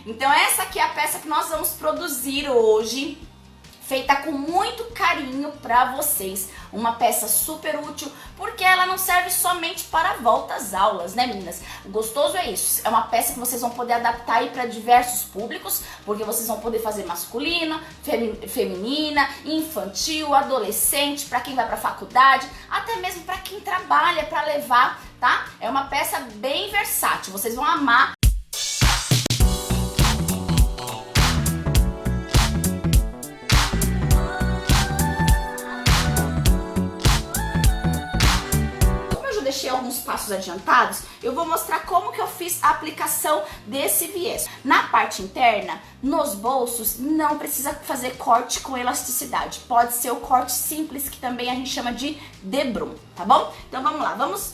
Então essa aqui é a peça que nós vamos produzir hoje, feita com muito carinho para vocês. Uma peça super útil, porque ela não serve somente para a volta às aulas, né, meninas? O gostoso é isso, é uma peça que vocês vão poder adaptar aí para diversos públicos, porque vocês vão poder fazer masculino, feminina, infantil, adolescente, para quem vai para faculdade, até mesmo para quem trabalha, para levar, tá? É uma peça bem versátil, vocês vão amar. Deixei alguns passos adiantados, eu vou mostrar como que eu fiz a aplicação desse viés. Na parte interna, nos bolsos, não precisa fazer corte com elasticidade. Pode ser o corte simples, que também a gente chama de debrum, tá bom? Então vamos lá, vamos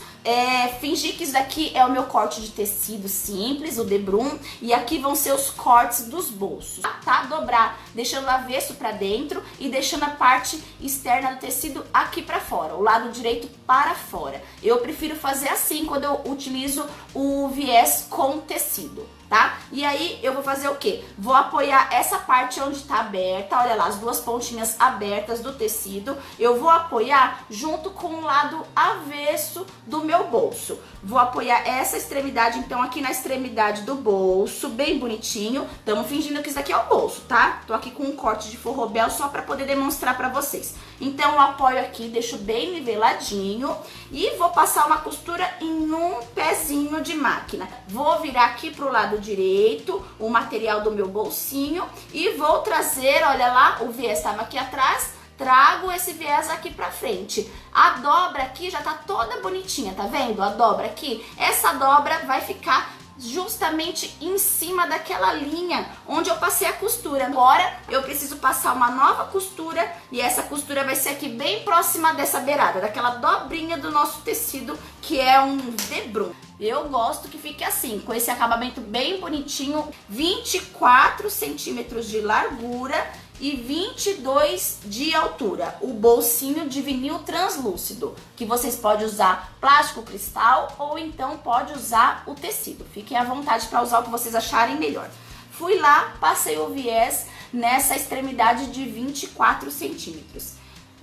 fingir que isso daqui é o meu corte de tecido simples, o debrum, e aqui vão ser os cortes dos bolsos, tá? Dobrar, deixando o avesso pra dentro e deixando a parte externa do tecido aqui pra fora, o lado direito para fora. Eu prefiro fazer assim quando eu utilizo o viés com tecido, tá? E aí eu vou fazer o quê? Vou apoiar essa parte onde tá aberta, olha lá, as duas pontinhas abertas do tecido, eu vou apoiar junto com o lado avesso do meu bolso. Vou apoiar essa extremidade, então, aqui na extremidade do bolso, bem bonitinho. Estamos fingindo que isso aqui é o bolso, tá? Tô aqui com um corte de forrobel só pra poder demonstrar pra vocês. Então, eu apoio aqui, deixo bem niveladinho e vou passar uma costura em um pezinho de máquina. Vou virar aqui pro lado direito o material do meu bolsinho e vou trazer, olha lá, o viés estava aqui atrás, trago esse viés aqui pra frente. A dobra aqui já tá toda bonitinha, tá vendo? A dobra aqui, essa dobra vai ficar justamente em cima daquela linha onde eu passei a costura. Agora eu preciso passar uma nova costura e essa costura vai ser aqui bem próxima dessa beirada, daquela dobrinha do nosso tecido, que é um debrum. Eu gosto que fique assim, com esse acabamento bem bonitinho, 24 centímetros de largura e 22 de altura. O bolsinho de vinil translúcido, que vocês podem usar plástico cristal ou então pode usar o tecido. Fiquem à vontade para usar o que vocês acharem melhor. Fui lá, passei o viés nessa extremidade de 24 centímetros.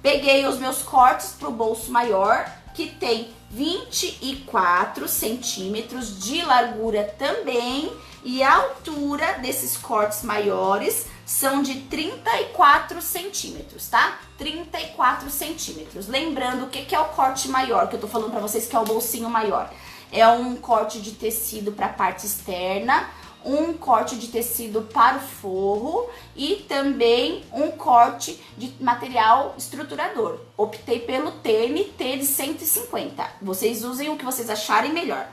Peguei os meus cortes para o bolso maior, que tem 24 centímetros de largura também, e a altura desses cortes maiores são de 34 centímetros, tá? 34 centímetros. Lembrando, o que é o corte maior, que eu tô falando pra vocês que é o bolsinho maior? É um corte de tecido pra parte externa, um corte de tecido para o forro e também um corte de material estruturador. Optei pelo TNT de 150. Vocês usem o que vocês acharem melhor.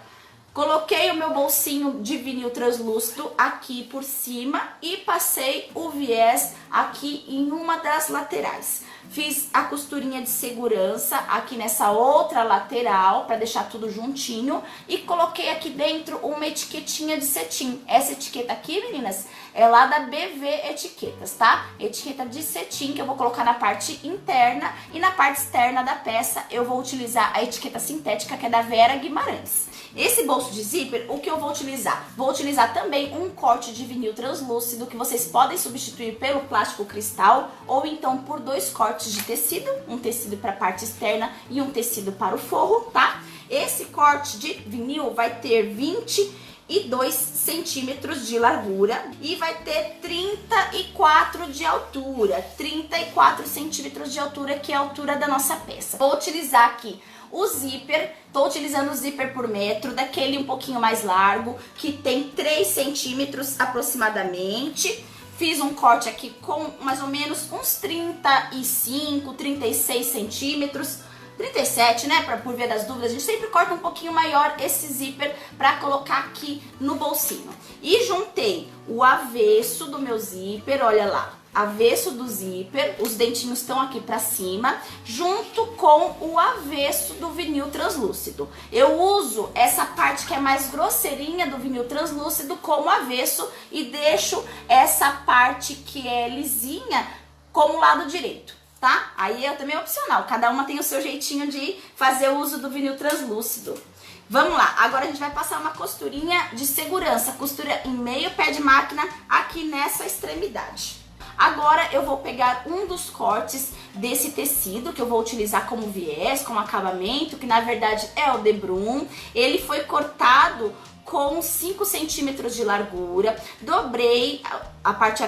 Coloquei o meu bolsinho de vinil translúcido aqui por cima e passei o viés aqui em uma das laterais. Fiz a costurinha de segurança aqui nessa outra lateral para deixar tudo juntinho e coloquei aqui dentro uma etiquetinha de cetim. Essa etiqueta aqui, meninas, é lá da BV Etiquetas, tá? Etiqueta de cetim que eu vou colocar na parte interna e na parte externa da peça eu vou utilizar a etiqueta sintética que é da Vera Guimarães. Esse bolso de zíper, o que eu vou utilizar? Vou utilizar também um corte de vinil translúcido que vocês podem substituir pelo plástico cristal ou então por dois cortes de tecido, um tecido para a parte externa e um tecido para o forro, tá? Esse corte de vinil vai ter 22 centímetros de largura e vai ter 34 de altura, 34 centímetros de altura, que é a altura da nossa peça. Vou utilizar aqui o zíper, tô utilizando o zíper por metro, daquele um pouquinho mais largo, que tem 3 centímetros aproximadamente. Fiz um corte aqui com mais ou menos uns 35, 36 centímetros, 37, né, por via das dúvidas. A gente sempre corta um pouquinho maior esse zíper pra colocar aqui no bolsinho. E juntei o avesso do meu zíper, olha lá, avesso do zíper, os dentinhos estão aqui pra cima, junto com o avesso do vinil translúcido. Eu uso essa parte que é mais grosseirinha do vinil translúcido como avesso e deixo essa parte que é lisinha como lado direito, tá? Aí também é opcional, cada uma tem o seu jeitinho de fazer o uso do vinil translúcido. Vamos lá, agora a gente vai passar uma costurinha de segurança, costura em meio pé de máquina aqui nessa extremidade. Agora eu vou pegar um dos cortes desse tecido que eu vou utilizar como viés, como acabamento, que na verdade é o debrum. Ele foi cortado com 5 centímetros de largura, dobrei a parte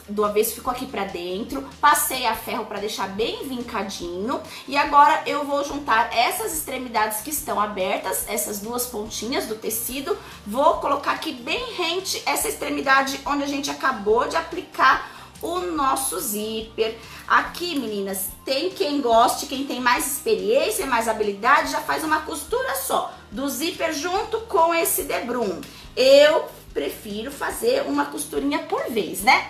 do avesso, ficou aqui pra dentro, passei a ferro pra deixar bem vincadinho, e agora eu vou juntar essas extremidades que estão abertas, essas duas pontinhas do tecido, vou colocar aqui bem rente essa extremidade onde a gente acabou de aplicar o nosso zíper. Aqui, meninas, tem quem goste, quem tem mais experiência, mais habilidade, já faz uma costura só do zíper junto com esse debrum. Eu prefiro fazer uma costurinha por vez, né?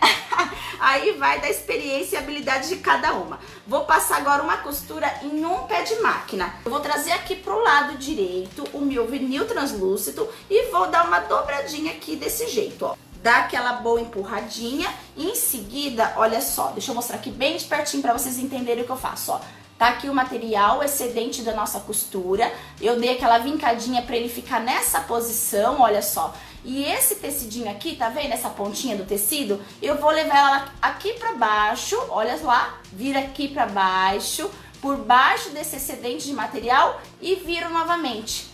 Aí vai da experiência e habilidade de cada uma. Vou passar agora uma costura em um pé de máquina. Eu vou trazer aqui pro lado direito o meu vinil translúcido e vou dar uma dobradinha aqui desse jeito, ó. Dá aquela boa empurradinha e em seguida, olha só, deixa eu mostrar aqui bem de pertinho para vocês entenderem o que eu faço, ó. Tá aqui o material excedente da nossa costura, eu dei aquela vincadinha para ele ficar nessa posição, olha só. E esse tecidinho aqui, tá vendo essa pontinha do tecido? Eu vou levar ela aqui para baixo, olha lá, vira aqui para baixo, por baixo desse excedente de material e viro novamente.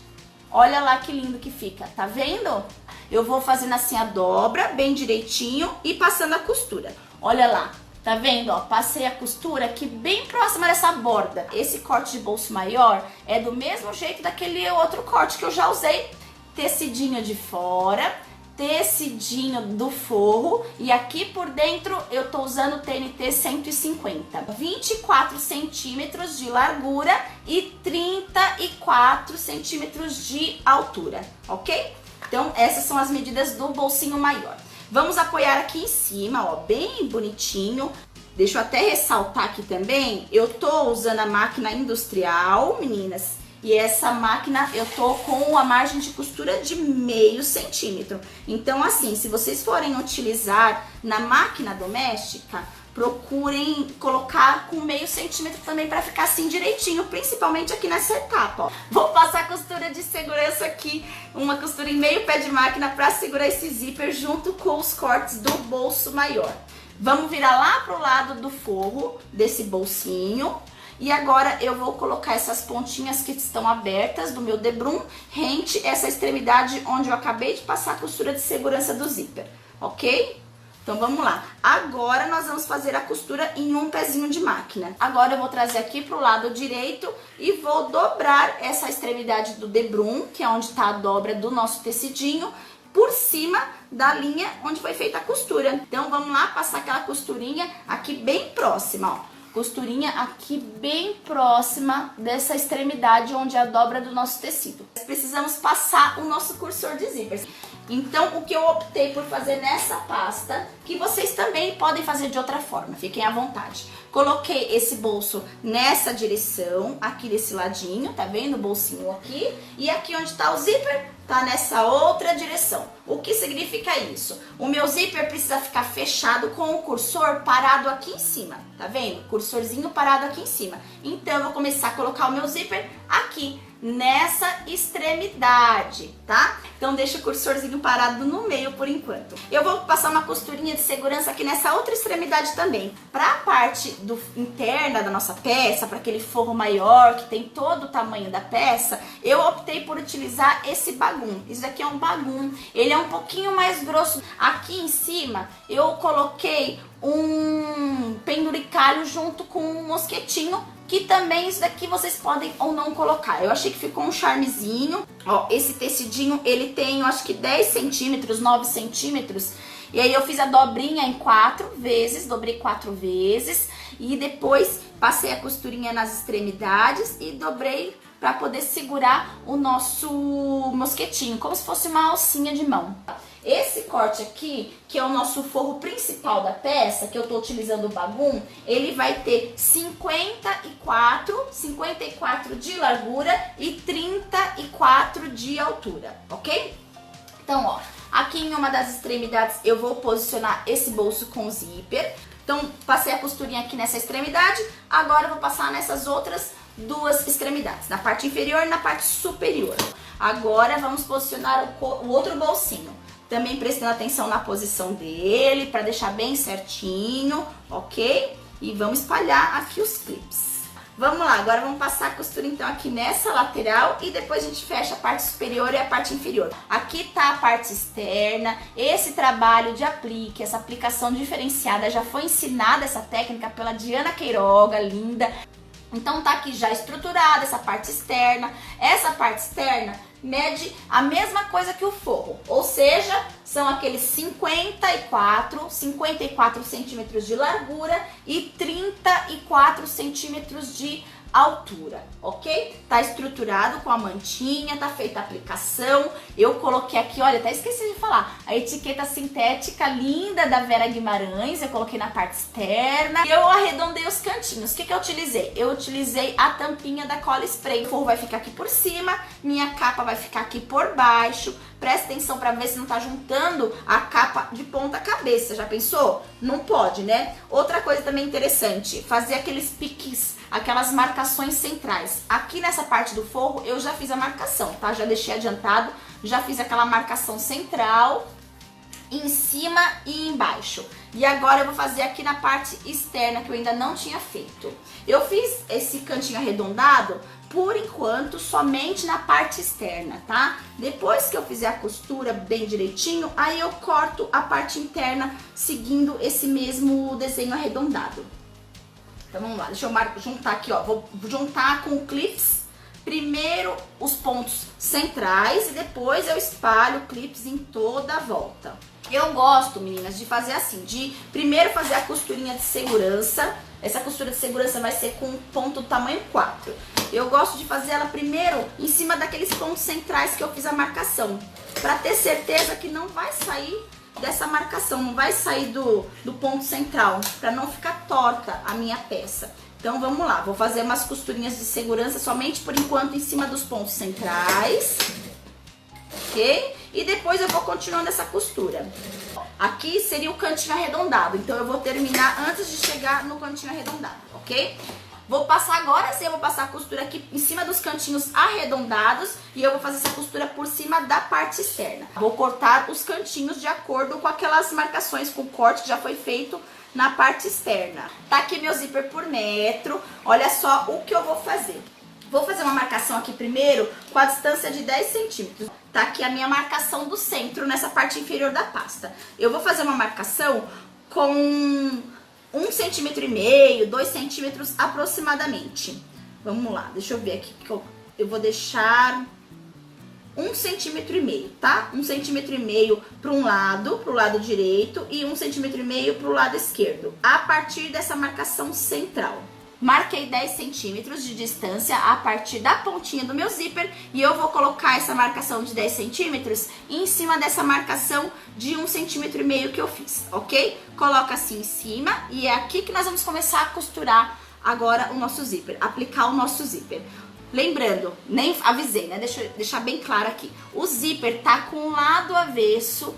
Olha lá que lindo que fica, tá vendo? Eu vou fazendo assim a dobra, bem direitinho e passando a costura. Olha lá, tá vendo, ó? Passei a costura aqui bem próxima dessa borda. Esse corte de bolso maior é do mesmo jeito daquele outro corte que eu já usei. Tecidinho de fora, tecidinho do forro e aqui por dentro eu tô usando TNT 150. 24 centímetros de largura e 34 centímetros de altura, ok? Então, essas são as medidas do bolsinho maior. Vamos apoiar aqui em cima, ó, bem bonitinho. Deixa eu até ressaltar aqui também, eu tô usando a máquina industrial, meninas, e essa máquina eu tô com a margem de costura de meio centímetro. Então, assim, se vocês forem utilizar na máquina doméstica, procurem colocar com meio centímetro também para ficar assim direitinho, principalmente aqui nessa etapa, ó. Vou passar a costura de segurança aqui, uma costura em meio pé de máquina para segurar esse zíper junto com os cortes do bolso maior. Vamos virar lá pro lado do forro desse bolsinho. E agora eu vou colocar essas pontinhas que estão abertas do meu debrum rente essa extremidade onde eu acabei de passar a costura de segurança do zíper, ok? Então vamos lá. Agora nós vamos fazer a costura em um pezinho de máquina. Agora eu vou trazer aqui pro lado direito e vou dobrar essa extremidade do debrum, que é onde tá a dobra do nosso tecidinho, por cima da linha onde foi feita a costura. Então vamos lá passar aquela costurinha aqui bem próxima, ó. Costurinha aqui bem próxima dessa extremidade onde é a dobra do nosso tecido. Precisamos passar o nosso cursor de zíper. Então, o que eu optei por fazer nessa pasta, que vocês também podem fazer de outra forma, fiquem à vontade. Coloquei esse bolso nessa direção, aqui desse ladinho, tá vendo o bolsinho aqui? E aqui onde tá o zíper, tá nessa outra direção. O que significa isso? O meu zíper precisa ficar fechado com o cursor parado aqui em cima, tá vendo? Cursorzinho parado aqui em cima. Então, eu vou começar a colocar o meu zíper aqui, nessa extremidade, tá? Então deixa o cursorzinho parado no meio por enquanto. Eu vou passar uma costurinha de segurança aqui nessa outra extremidade também. Pra parte interna da nossa peça, para aquele forro maior que tem todo o tamanho da peça, eu optei por utilizar esse bagum. Isso aqui é um bagum, ele é um pouquinho mais grosso. Aqui em cima eu coloquei um penduricalho junto com um mosquetinho, que também isso daqui vocês podem ou não colocar. Eu achei que ficou um charmezinho. Ó, esse tecidinho, ele tem, eu acho que 10 centímetros, 9 centímetros. E aí eu fiz a dobrinha em 4 vezes, dobrei 4 vezes. E depois passei a costurinha nas extremidades e dobrei para poder segurar o nosso mosquetinho, como se fosse uma alcinha de mão. Esse corte aqui, que é o nosso forro principal da peça, que eu tô utilizando o bagum, ele vai ter 54 de largura e 34 de altura, ok? Então, ó, aqui em uma das extremidades eu vou posicionar esse bolso com zíper. Então, passei a costurinha aqui nessa extremidade, agora eu vou passar nessas outras duas extremidades, na parte inferior e na parte superior. Agora vamos posicionar o outro bolsinho. Também prestando atenção na posição dele, para deixar bem certinho, ok? E vamos espalhar aqui os clips. Vamos lá, agora vamos passar a costura então aqui nessa lateral e depois a gente fecha a parte superior e a parte inferior. Aqui tá a parte externa, esse trabalho de aplique, essa aplicação diferenciada, já foi ensinada essa técnica pela Diana Queiroga, linda. Então tá aqui já estruturada essa parte externa. Essa parte externa mede a mesma coisa que o forro, ou seja, são aqueles 54 centímetros de largura e 34 centímetros de altura, ok? Tá estruturado com a mantinha, tá feita a aplicação. Eu coloquei aqui, olha, até esqueci de falar, a etiqueta sintética linda da Vera Guimarães, eu coloquei na parte externa. E eu arredondei os cantinhos. O que eu utilizei? Eu utilizei a tampinha da cola spray. O forro vai ficar aqui por cima, minha capa vai ficar aqui por baixo. Presta atenção para ver se não tá juntando a capa de ponta cabeça. Já pensou? Não pode, né? Outra coisa também interessante, fazer aqueles piques, aquelas marcações centrais. Aqui nessa parte do forro eu já fiz a marcação, tá? Já deixei adiantado, já fiz aquela marcação central em cima e embaixo. E agora eu vou fazer aqui na parte externa que eu ainda não tinha feito. Eu fiz esse cantinho arredondado por enquanto somente na parte externa, tá? Depois que eu fizer a costura bem direitinho, aí eu corto a parte interna seguindo esse mesmo desenho arredondado. Então vamos lá, deixa eu juntar aqui, ó. Vou juntar com clips primeiro os pontos centrais e depois eu espalho clips em toda a volta. Eu gosto, meninas, de fazer assim, de primeiro fazer a costurinha de segurança. Essa costura de segurança vai ser com ponto tamanho 4. Eu gosto de fazer ela primeiro em cima daqueles pontos centrais que eu fiz a marcação, para ter certeza que não vai sair dessa marcação, não vai sair do ponto central, para não ficar torta a minha peça. Então vamos lá, vou fazer umas costurinhas de segurança somente por enquanto em cima dos pontos centrais, ok? E depois eu vou continuando essa costura. Aqui seria o cantinho arredondado, então eu vou terminar antes de chegar no cantinho arredondado, ok? Vou passar agora, sim, eu vou passar a costura aqui em cima dos cantinhos arredondados e eu vou fazer essa costura por cima da parte externa. Vou cortar os cantinhos de acordo com aquelas marcações com corte que já foi feito na parte externa. Tá aqui meu zíper por metro, olha só o que eu vou fazer. Vou fazer uma marcação aqui primeiro com a distância de 10 centímetros. Tá aqui a minha marcação do centro nessa parte inferior da pasta. Eu vou fazer uma marcação com 1,5 centímetro, 2 centímetros aproximadamente. Vamos lá, deixa eu ver aqui que eu vou deixar 1,5 centímetro, tá? 1,5 centímetro para um lado, pro lado direito, e 1,5 centímetro pro lado esquerdo, a partir dessa marcação central. Marquei 10 centímetros de distância a partir da pontinha do meu zíper e eu vou colocar essa marcação de 10 centímetros em cima dessa marcação de 1,5 centímetro que eu fiz, ok? Coloca assim em cima e é aqui que nós vamos começar a costurar agora o nosso zíper, aplicar o nosso zíper. Lembrando, nem avisei, né? Deixa eu deixar bem claro aqui. O zíper tá com o lado avesso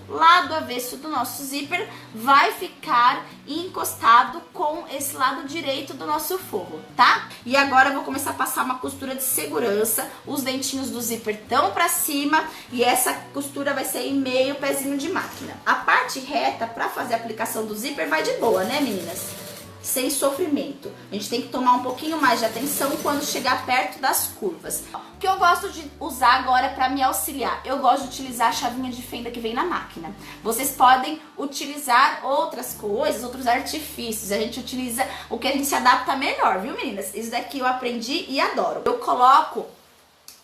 do nosso zíper vai ficar encostado com esse lado direito do nosso forro, tá? E agora eu vou começar a passar uma costura de segurança. Os dentinhos do zíper estão pra cima e essa costura vai ser em meio pezinho de máquina. A parte reta pra fazer a aplicação do zíper vai de boa, né, meninas? Sem sofrimento. A gente tem que tomar um pouquinho mais de atenção quando chegar perto das curvas. O que eu gosto de usar agora para me auxiliar? Eu gosto de utilizar a chavinha de fenda que vem na máquina. Vocês podem utilizar outras coisas, outros artifícios. A gente utiliza o que a gente se adapta melhor, viu, meninas? Isso daqui eu aprendi e adoro. Eu coloco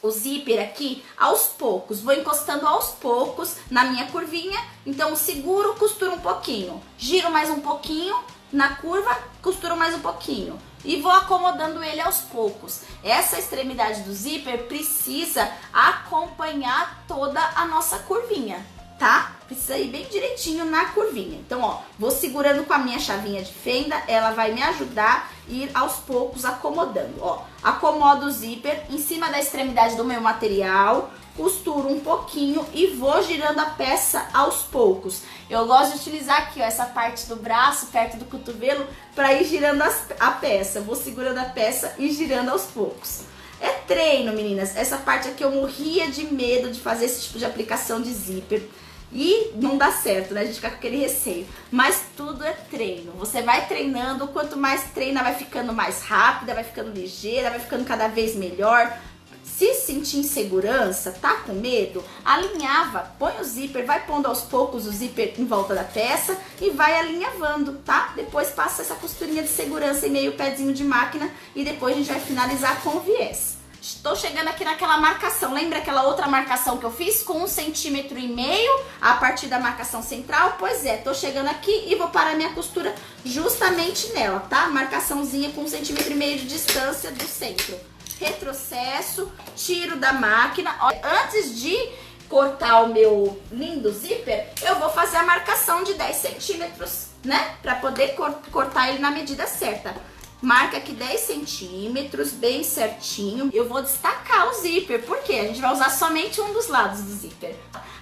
o zíper aqui aos poucos, vou encostando aos poucos na minha curvinha. Então seguro, costuro um pouquinho, giro mais um pouquinho na curva, costuro mais um pouquinho e vou acomodando ele aos poucos. Essa extremidade do zíper precisa acompanhar toda a nossa curvinha, tá? Precisa ir bem direitinho na curvinha. Então, ó, vou segurando com a minha chavinha de fenda, ela vai me ajudar a ir aos poucos acomodando, ó. Acomodo o zíper em cima da extremidade do meu material, costuro um pouquinho e vou girando a peça aos poucos. Eu gosto de utilizar aqui, ó, essa parte do braço, perto do cotovelo, para ir girando a peça. Vou segurando a peça e girando aos poucos. É treino, meninas. Essa parte aqui eu morria de medo de fazer esse tipo de aplicação de zíper. E não dá certo, né? A gente fica com aquele receio. Mas tudo é treino. Você vai treinando, quanto mais treina, vai ficando mais rápida, vai ficando ligeira, vai ficando cada vez melhor. Se sentir insegurança, tá com medo, alinhava, põe o zíper, vai pondo aos poucos o zíper em volta da peça e vai alinhavando, tá? Depois passa essa costurinha de segurança e meio pezinho de máquina e depois a gente vai finalizar com o viés. Estou chegando aqui naquela marcação, lembra aquela outra marcação que eu fiz com 1,5 cm a partir da marcação central? Pois é, tô chegando aqui e vou parar minha costura justamente nela, tá? Marcaçãozinha com 1,5 cm de distância do centro. Retrocesso, tiro da máquina. Antes de cortar o meu lindo zíper, eu vou fazer a marcação de 10 centímetros, né? Pra poder cortar ele na medida certa. Marca aqui 10 centímetros, bem certinho. Eu vou destacar o zíper, porque a gente vai usar somente um dos lados do zíper.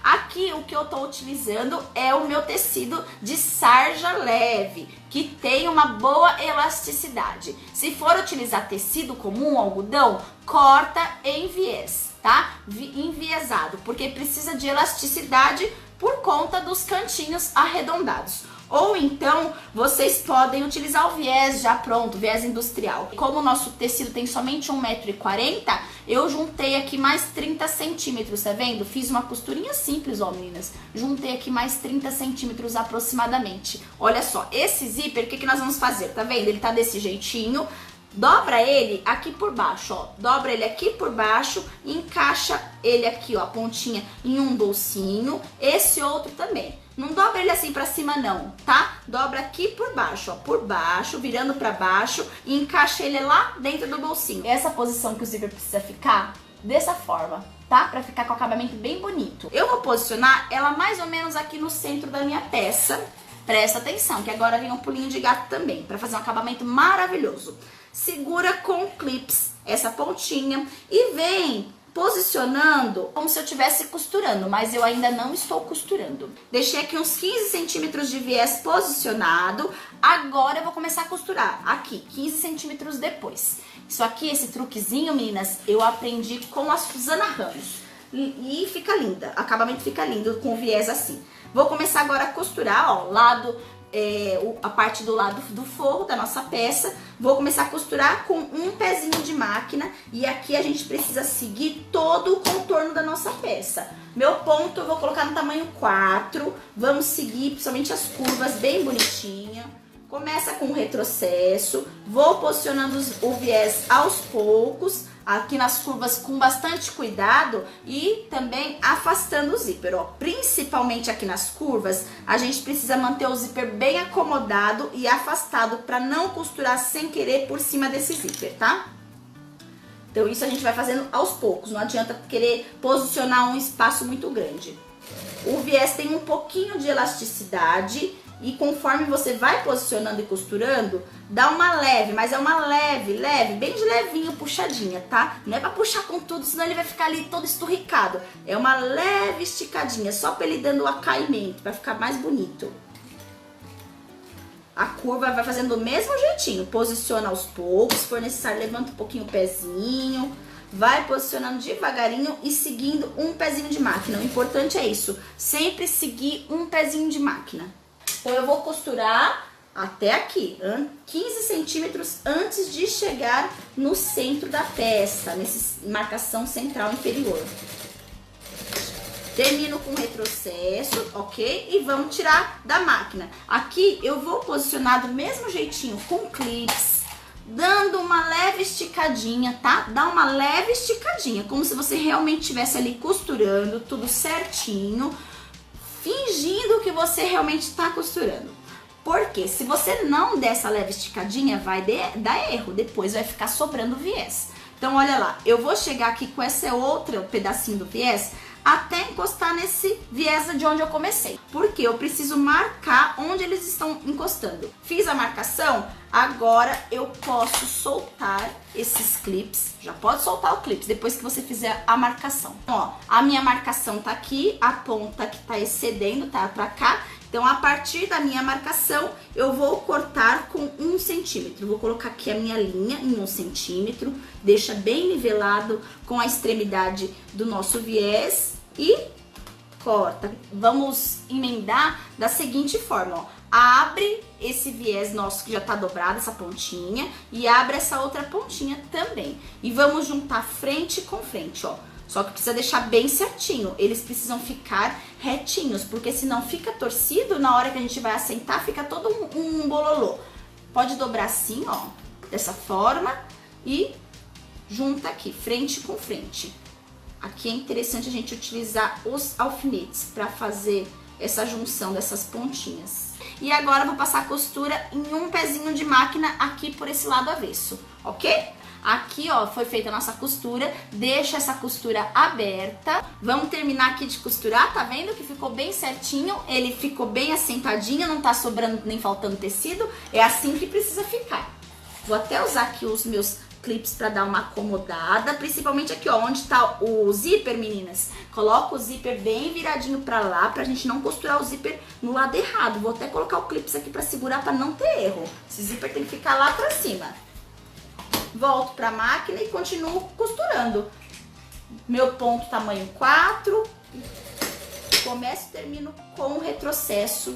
Aqui o que eu tô utilizando é o meu tecido de sarja leve, que tem uma boa elasticidade. Se for utilizar tecido comum, algodão, corta em viés, tá? Enviesado, porque precisa de elasticidade por conta dos cantinhos arredondados. Ou então, vocês podem utilizar o viés já pronto, viés industrial. Como o nosso tecido tem somente 1,40 m, eu juntei aqui mais 30 centímetros, tá vendo? Fiz uma costurinha simples, ó, meninas. Juntei aqui mais 30 centímetros aproximadamente. Olha só, esse zíper, o que nós vamos fazer? Tá vendo? Ele tá desse jeitinho. Dobra ele aqui por baixo, ó. Dobra ele aqui por baixo e encaixa ele aqui, ó, a pontinha em um bolsinho. Esse outro também. Não dobra ele assim pra cima não, tá? Dobra aqui por baixo, ó, por baixo, virando pra baixo e encaixa ele lá dentro do bolsinho. Essa posição que o zíper precisa ficar dessa forma, tá? Pra ficar com o acabamento bem bonito. Eu vou posicionar ela mais ou menos aqui no centro da minha peça. Presta atenção, que agora vem um pulinho de gato também, pra fazer um acabamento maravilhoso. Segura com clips essa pontinha e vem posicionando como se eu estivesse costurando, mas eu ainda não estou costurando. Deixei aqui uns 15 centímetros de viés posicionado. Agora eu vou começar a costurar aqui, 15 centímetros depois. Isso aqui, esse truquezinho, meninas, eu aprendi com a Suzana Ramos. E fica linda, o acabamento fica lindo com o viés assim. Vou começar agora a costurar, ó, a parte do lado do forro da nossa peça. Vou começar a costurar com um pezinho de máquina e aqui a gente precisa seguir todo o contorno da nossa peça. Meu ponto eu vou colocar no tamanho 4, vamos seguir principalmente as curvas bem bonitinha. Começa com o retrocesso, vou posicionando o viés aos poucos, aqui nas curvas com bastante cuidado e também afastando o zíper, ó. Principalmente aqui nas curvas, a gente precisa manter o zíper bem acomodado e afastado para não costurar sem querer por cima desse zíper, tá? Então isso a gente vai fazendo aos poucos, não adianta querer posicionar um espaço muito grande. O viés tem um pouquinho de elasticidade e conforme você vai posicionando e costurando, dá uma leve, mas é uma leve, bem de levinho, puxadinha, tá? Não é pra puxar com tudo, senão ele vai ficar ali todo esturricado. É uma leve esticadinha, só pra ele dando o acaimento, pra ficar mais bonito. A curva vai fazendo do mesmo jeitinho, posiciona aos poucos, se for necessário levanta um pouquinho o pezinho, vai posicionando devagarinho e seguindo um pezinho de máquina. O importante é isso, sempre seguir um pezinho de máquina. Então eu vou costurar até aqui, 15 centímetros antes de chegar no centro da peça, nessa marcação central inferior. Termino com retrocesso, ok? E vamos tirar da máquina. Aqui eu vou posicionar do mesmo jeitinho, com clips, dando uma leve esticadinha, tá? Dá uma leve esticadinha, como se você realmente estivesse ali costurando, tudo certinho, fingindo que você realmente está costurando. Porque se você não der essa leve esticadinha, vai dar erro, depois vai ficar sobrando viés. Então olha lá, eu vou chegar aqui com esse outro pedacinho do viés até encostar nesse viés de onde eu comecei. Porque eu preciso marcar onde eles estão encostando. Fiz a marcação, agora eu posso soltar esses clips. Já pode soltar o clips depois que você fizer a marcação. Ó, a minha marcação tá aqui, a ponta que tá excedendo, tá pra cá. Então, a partir da minha marcação, eu vou cortar com 1 centímetro. Vou colocar aqui a minha linha em 1 centímetro, deixa bem nivelado com a extremidade do nosso viés e corta. Vamos emendar da seguinte forma, ó. Abre esse viés nosso que já tá dobrado, essa pontinha, e abre essa outra pontinha também. E vamos juntar frente com frente, ó. Só que precisa deixar bem certinho, eles precisam ficar retinhos, porque senão fica torcido, na hora que a gente vai assentar, fica todo um bololô. Pode dobrar assim, ó, dessa forma, e junta aqui, frente com frente. Aqui é interessante a gente utilizar os alfinetes para fazer essa junção dessas pontinhas. E agora eu vou passar a costura em um pezinho de máquina aqui por esse lado avesso, ok? Aqui, ó, foi feita a nossa costura, deixa essa costura aberta. Vamos terminar aqui de costurar, tá vendo que ficou bem certinho? Ele ficou bem assentadinho, não tá sobrando nem faltando tecido. É assim que precisa ficar. Vou até usar aqui os meus clips para dar uma acomodada, principalmente aqui, ó, onde tá o zíper, meninas. Coloca o zíper bem viradinho para lá, pra gente não costurar o zíper no lado errado. Vou até colocar o clips aqui para segurar, para não ter erro. Esse zíper tem que ficar lá para cima. Volto para a máquina e continuo costurando. Meu ponto tamanho 4. Começo e termino com o retrocesso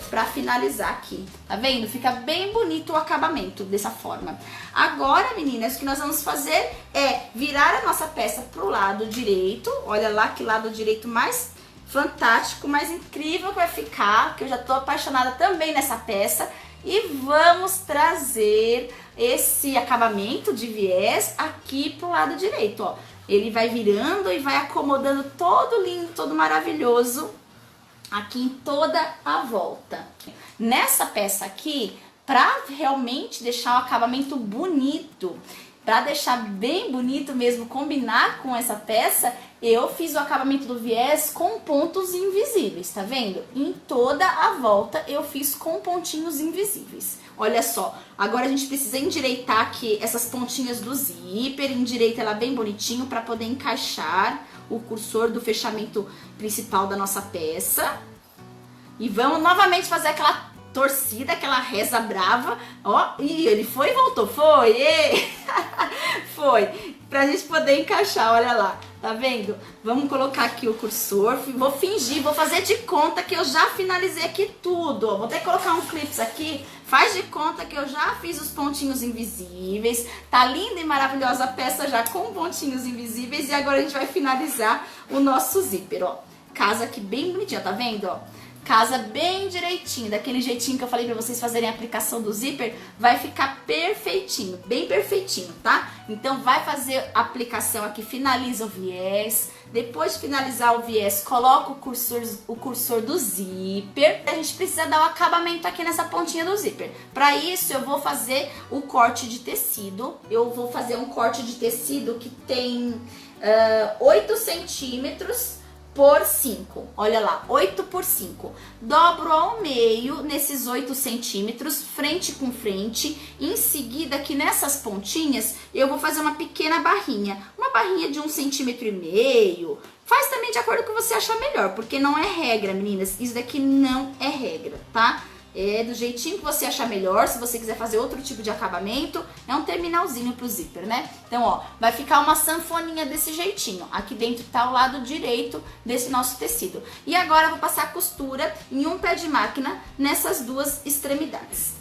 para finalizar aqui. Tá vendo? Fica bem bonito o acabamento dessa forma. Agora, meninas, o que nós vamos fazer é virar a nossa peça pro lado direito. Olha lá que lado direito mais fantástico, mais incrível que vai ficar, que eu já tô apaixonada também nessa peça. E vamos trazer esse acabamento de viés aqui pro lado direito, ó. Ele vai virando e vai acomodando todo lindo, todo maravilhoso aqui em toda a volta. Nessa peça aqui, pra realmente deixar o acabamento bonito, pra deixar bem bonito mesmo, combinar com essa peça, eu fiz o acabamento do viés com pontos invisíveis, tá vendo? Em toda a volta eu fiz com pontinhos invisíveis. Olha só, agora a gente precisa endireitar aqui essas pontinhas do zíper, endireita ela bem bonitinho para poder encaixar o cursor do fechamento principal da nossa peça. E vamos novamente fazer aquela torcida, aquela reza brava, ó, e ele foi e voltou, foi, foi, pra gente poder encaixar, olha lá, tá vendo? Vamos colocar aqui o cursor, vou fingir, vou fazer de conta que eu já finalizei aqui tudo, ó. Vou até colocar um clips aqui, faz de conta que eu já fiz os pontinhos invisíveis, tá linda e maravilhosa a peça já com pontinhos invisíveis, e agora a gente vai finalizar o nosso zíper, ó, casa aqui bem bonitinha, tá vendo, ó? Casa bem direitinho, daquele jeitinho que eu falei pra vocês fazerem a aplicação do zíper, vai ficar perfeitinho, bem perfeitinho, tá? Então vai fazer a aplicação aqui, finaliza o viés, depois de finalizar o viés, coloca o cursor do zíper. A gente precisa dar o acabamento aqui nessa pontinha do zíper. Para isso eu vou fazer o corte de tecido, eu vou fazer um corte de tecido que tem 8 centímetros por 5, olha lá, 8 por 5. Dobro ao meio nesses 8 centímetros, frente com frente. Em seguida, aqui nessas pontinhas, eu vou fazer uma pequena barrinha. Uma barrinha de 1,5 centímetro. Faz também de acordo com o que você achar melhor, porque não é regra, meninas. Isso daqui não é regra, tá? É do jeitinho que você achar melhor. Se você quiser fazer outro tipo de acabamento, é um terminalzinho pro zíper, né? Então, ó, vai ficar uma sanfoninha desse jeitinho. Aqui dentro tá o lado direito desse nosso tecido. E agora eu vou passar a costura em um pé de máquina nessas duas extremidades.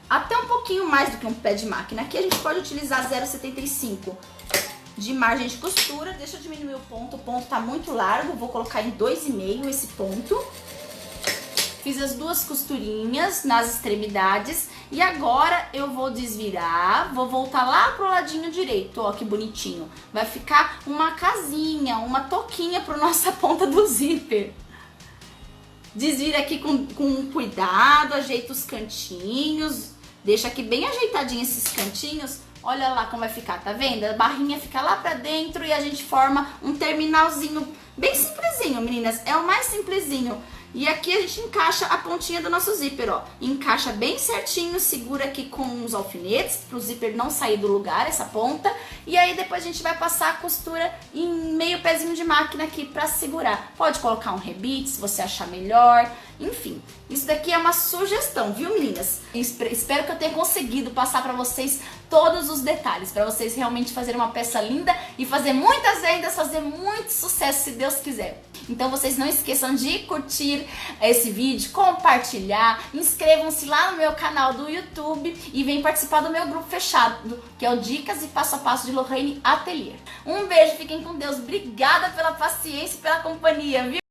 Até um pouquinho mais do que um pé de máquina. Aqui a gente pode utilizar 0,75 de margem de costura. Deixa eu diminuir o ponto tá muito largo. Vou colocar em 2,5 esse ponto. Fiz as duas costurinhas nas extremidades e agora eu vou desvirar, vou voltar lá pro ladinho direito, ó que bonitinho. Vai ficar uma casinha, uma toquinha pro nossa ponta do zíper. Desvira aqui com cuidado, ajeita os cantinhos, deixa aqui bem ajeitadinho esses cantinhos. Olha lá como vai ficar, tá vendo? A barrinha fica lá pra dentro e a gente forma um terminalzinho bem simplesinho, meninas. É o mais simplesinho E aqui a gente encaixa a pontinha do nosso zíper, ó. Encaixa bem certinho, segura aqui com uns alfinetes, pro zíper não sair do lugar, essa ponta. E aí depois a gente vai passar a costura em meio pezinho de máquina aqui pra segurar. Pode colocar um rebite se você achar melhor. Enfim, isso daqui é uma sugestão, viu, meninas? Espero que eu tenha conseguido passar pra vocês todos os detalhes, pra vocês realmente fazerem uma peça linda e fazer muitas vendas, fazer muito sucesso, se Deus quiser. Então vocês não esqueçam de curtir esse vídeo, compartilhar, inscrevam-se lá no meu canal do YouTube e venham participar do meu grupo fechado, que é o Dicas e Passo a Passo de Lorraine Atelier. Um beijo, fiquem com Deus, obrigada pela paciência e pela companhia, viu?